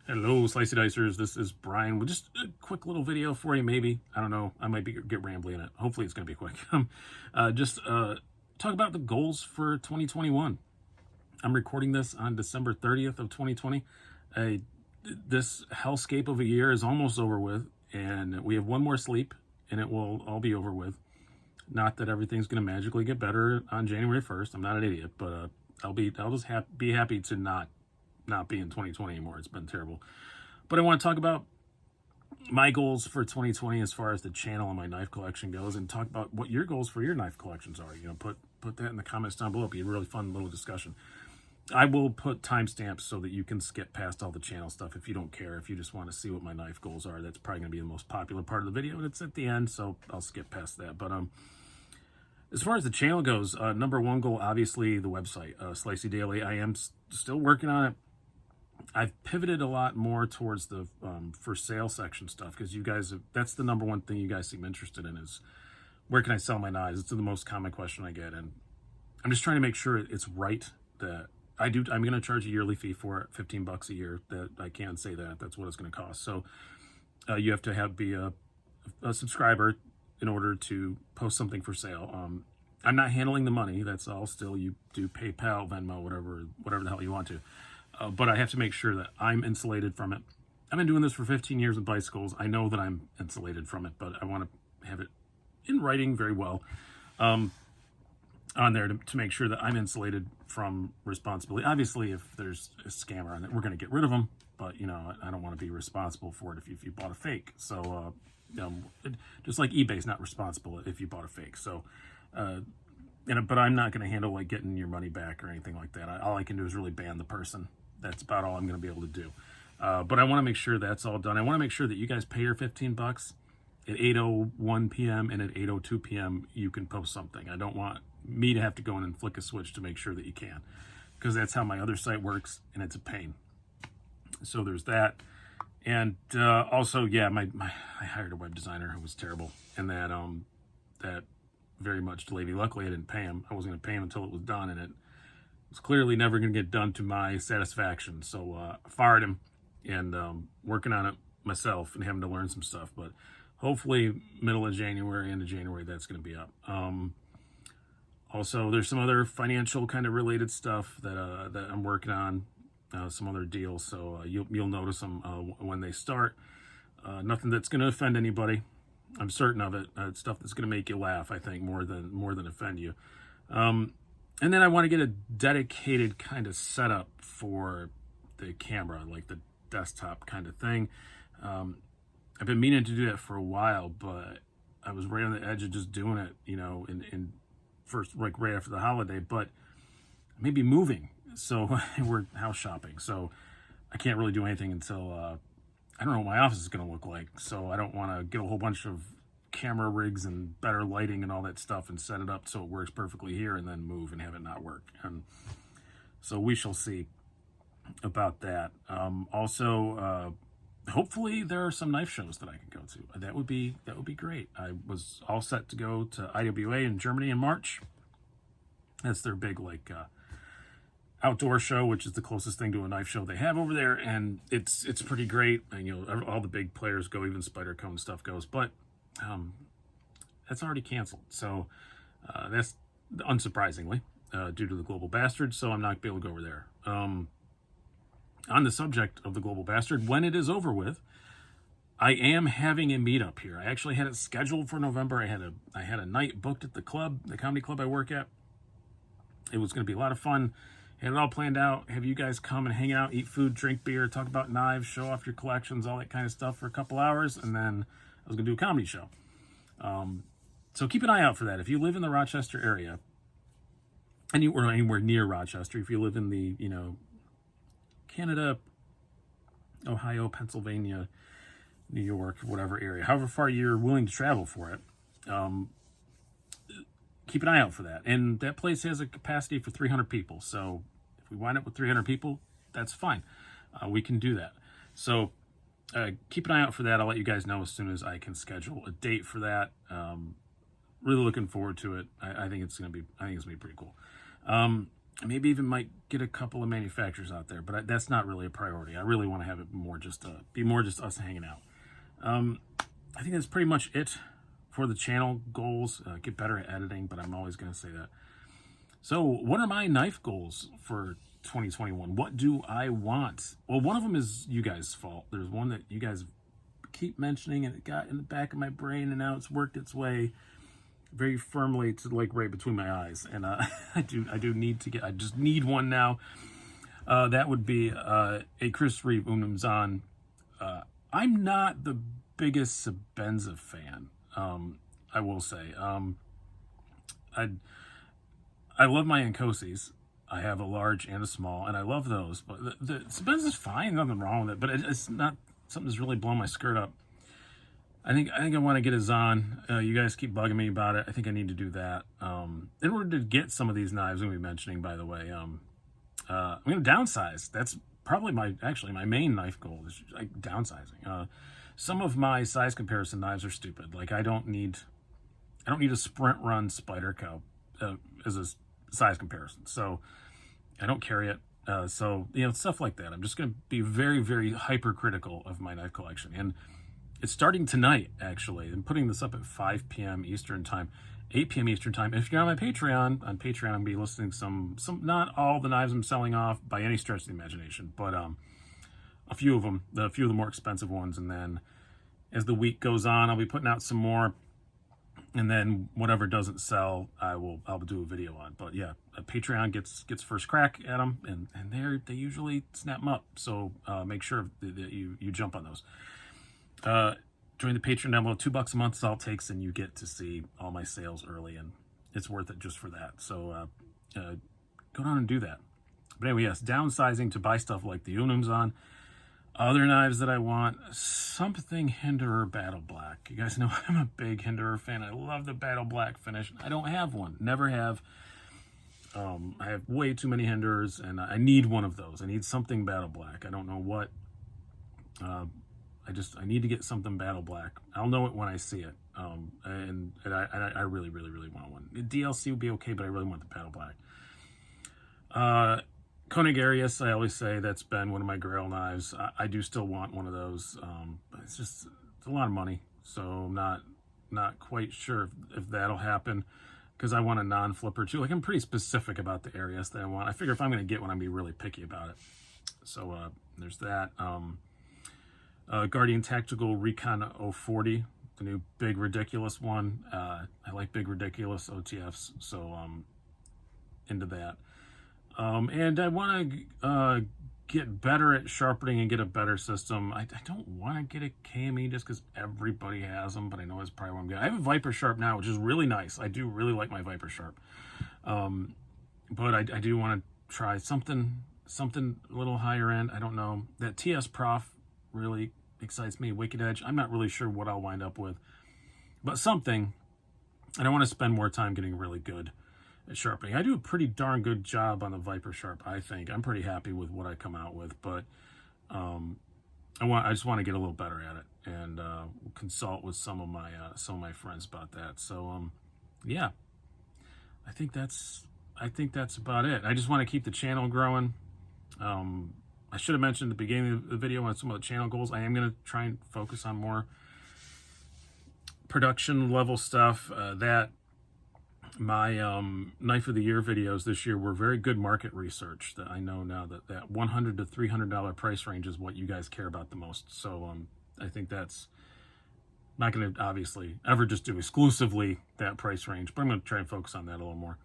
Hello, Slicey Dicers. This is Brian with just a quick little video for you, maybe. I don't know. I might get rambly in it. Hopefully it's going to be quick. Just talk about the goals for 2021. I'm recording this on December 30th of 2020. This hellscape of a year is almost over with, and we have one more sleep, and it will all be over with. Not that everything's going to magically get better on January 1st. I'm not an idiot, but I'll just be happy to not be in 2020 anymore. It's been terrible. But I want to talk about my goals for 2020 as far as the channel and my knife collection goes, and talk about what your goals for your knife collections are. Put that in the comments down below. It'll be a really fun little discussion. I will put timestamps so that you can skip past all the channel stuff if you don't care. If you just want to see what my knife goals are, that's probably going to be the most popular part of the video, and it's at the end, so I'll skip past that. But as far as the channel goes, number one goal, obviously, the website, Slicey Daily. I am still working on it. I've pivoted a lot more towards the for sale section stuff, because you guys that's the number one thing you guys seem interested in, is where can I sell my knives? It's the most common question I get, and I'm just trying to make sure it's right that I'm going to charge a yearly fee for it, $15 a year. That I can say that's what it's going to cost. So you have to be a subscriber in order to post something for sale. I'm not handling the money. That's all still, you do PayPal, Venmo, whatever the hell you want to. But I have to make sure that I'm insulated from it. I've been doing this for 15 years with bicycles. I know that I'm insulated from it, but I want to have it in writing very well on there to make sure that I'm insulated from responsibility. Obviously, if there's a scammer on it, we're going to get rid of them. But, I don't want to be responsible for it if you bought a fake. So, just like eBay's not responsible if you bought a fake. So, but I'm not going to handle like getting your money back or anything like that. All I can do is really ban the person. That's about all I'm going to be able to do. But I want to make sure that's all done. I want to make sure that you guys pay your $15 at 8:01 p.m. and at 8:02 p.m. you can post something. I don't want me to have to go in and flick a switch to make sure that you can, because that's how my other site works, and it's a pain. So there's that. And also, yeah, I hired a web designer who was terrible, and that very much delayed me. Luckily, I didn't pay him. I wasn't going to pay him until it was done, and it was clearly never going to get done to my satisfaction. So I fired him, and working on it myself and having to learn some stuff. But hopefully, middle of January, end of January, that's going to be up. Also, there's some other financial kind of related stuff that I'm working on, some other deals. So you'll notice them when they start. Nothing that's going to offend anybody. I'm certain of it. It's stuff that's going to make you laugh, I think, more than offend you. And then I want to get a dedicated kind of setup for the camera, like the desktop kind of thing. I've been meaning to do that for a while, but I was right on the edge of just doing it, in first, like right after the holiday, but maybe moving. So we're house shopping. So I can't really do anything until, I don't know what my office is going to look like. So I don't want to get a whole bunch of camera rigs and better lighting and all that stuff and set it up so it works perfectly here and then move and have it not work. And so we shall see about that. Also, hopefully there are some knife shows that I can go to. That would be great. I was all set to go to IWA in Germany in March. That's their big outdoor show, which is the closest thing to a knife show they have over there, and it's pretty great. And all the big players go, even Spider Cone stuff goes, but that's already canceled. So that's unsurprisingly due to the Global Bastard. So I'm not gonna be able to go over there. On the subject of the Global Bastard, when it is over with, I am having a meetup here. I actually had it scheduled for November. I had a night booked at the comedy club I work at. It was going to be a lot of fun. Had it all planned out. Have you guys come and hang out, eat food, drink beer, talk about knives, show off your collections, all that kind of stuff for a couple hours, and then I was going to do a comedy show. So keep an eye out for that. If you live in the Rochester area, or anywhere near Rochester, if you live in the Canada, Ohio, Pennsylvania, New York, whatever area, however far you're willing to travel for it, keep an eye out for that. And that place has a capacity for 300 people. So if we wind up with 300 people, that's fine. We can do that. So keep an eye out for that. I'll let you guys know as soon as I can schedule a date for that. Really looking forward to it. I think it's gonna be pretty cool. maybe even might get a couple of manufacturers out there, but that's not really a priority. I really want to have it more just be more just us hanging out. I think that's pretty much it for the channel goals. Get better at editing, but I'm always going to say that. So what are my knife goals for 2021? What do I want? Well, one of them is you guys' fault. There's one that you guys keep mentioning, and it got in the back of my brain, and now it's worked its way very firmly to like right between my eyes. And I do need to get, I just need one now. That would be a Chris Reeve Unumzan. I'm not the biggest Sebenza fan. I will say, I love my Nkosis. I have a large and a small, and I love those. But the Sebenza's fine, nothing wrong with it. But it's not something that's really blown my skirt up. I think I want to get a Zahn. You guys keep bugging me about it. I think I need to do that. In order to get some of these knives I'm going to be mentioning, by the way, I'm going to downsize. That's probably my main knife goal is like downsizing. Some of my size comparison knives are stupid. Like I don't need a Sprint Run Spyderco as a size comparison. So I don't carry it. So stuff like that. I'm just going to be very, very hypercritical of my knife collection. And it's starting tonight, actually. I'm putting this up at 5 p.m. Eastern time, 8 p.m. Eastern time. If you're on my Patreon, I'm going to be listing some, not all the knives I'm selling off by any stretch of the imagination, but a few of them, a few of the more expensive ones. And then as the week goes on, I'll be putting out some more. And then whatever doesn't sell, I'll do a video on. But yeah, Patreon gets first crack at them, and they usually snap them up. So make sure that you jump on those. Join the Patreon down below. $2 a month is all it takes, and you get to see all my sales early, and it's worth it just for that. So go down and do that. But anyway, yes, downsizing to buy stuff like the Unumzan. Other knives that I want, something Hinderer Battle Black. You guys know I'm a big Hinderer fan. I love the Battle Black finish. I don't have one. Never have. I have way too many Hinderers, and I need one of those. I need something Battle Black. I don't know what. I need to get something Battle Black. I'll know it when I see it. And I really, really, really want one. The DLC would be okay, but I really want the Battle Black. Koenig Arius, I always say that's been one of my grail knives. I do still want one of those. But it's a lot of money, so I'm not quite sure if that'll happen, because I want a non-flipper too. Like I'm pretty specific about the Arius that I want. I figure if I'm going to get one, I'm going to be really picky about it. So there's that. Guardian Tactical Recon 040, the new Big Ridiculous one. I like Big Ridiculous OTFs, so into that. And I want to get better at sharpening and get a better system. I don't want to get a KME just because everybody has them, but I know it's probably what I'm getting. I have a Viper Sharp now, which is really nice. I do really like my Viper Sharp. But I do want to try something a little higher end. I don't know. That TS Prof really excites me. Wicked Edge, I'm not really sure what I'll wind up with, but something. And I want to spend more time getting really good at sharpening. I do a pretty darn good job on the Viper Sharp, I think. I'm pretty happy with what I come out with, but I just want to get a little better at it, and consult with some of my friends about that. So yeah, I think that's about it. I just want to keep the channel growing. I should have mentioned at the beginning of the video on some of the channel goals. I am going to try and focus on more production level stuff. That my Knife of the Year videos this year were very good market research. That I know now that $100 to $300 price range is what you guys care about the most. So I think that's not going to obviously ever just do exclusively that price range, but I'm going to try and focus on that a little more.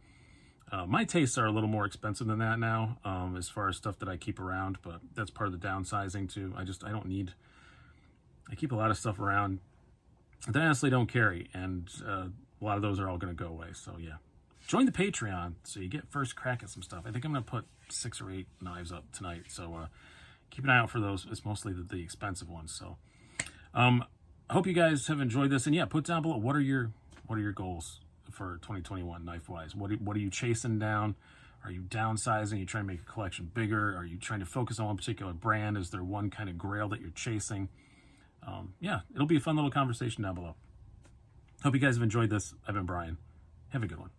My tastes are a little more expensive than that now, as far as stuff that I keep around, but that's part of the downsizing too. I keep a lot of stuff around that I honestly don't carry, and a lot of those are all going to go away. So yeah, join the Patreon so you get first crack at some stuff. I think I'm going to put 6 or 8 knives up tonight, so keep an eye out for those. It's mostly the expensive ones. So I hope you guys have enjoyed this, and yeah, put down below what are your goals for 2021 knife wise. What are you chasing down? Are you downsizing? Are you trying to make a collection bigger? Are you trying to focus on one particular brand? Is there one kind of grail that you're chasing? Yeah, it'll be a fun little conversation down below. Hope you guys have enjoyed this. I've been Brian. Have a good one.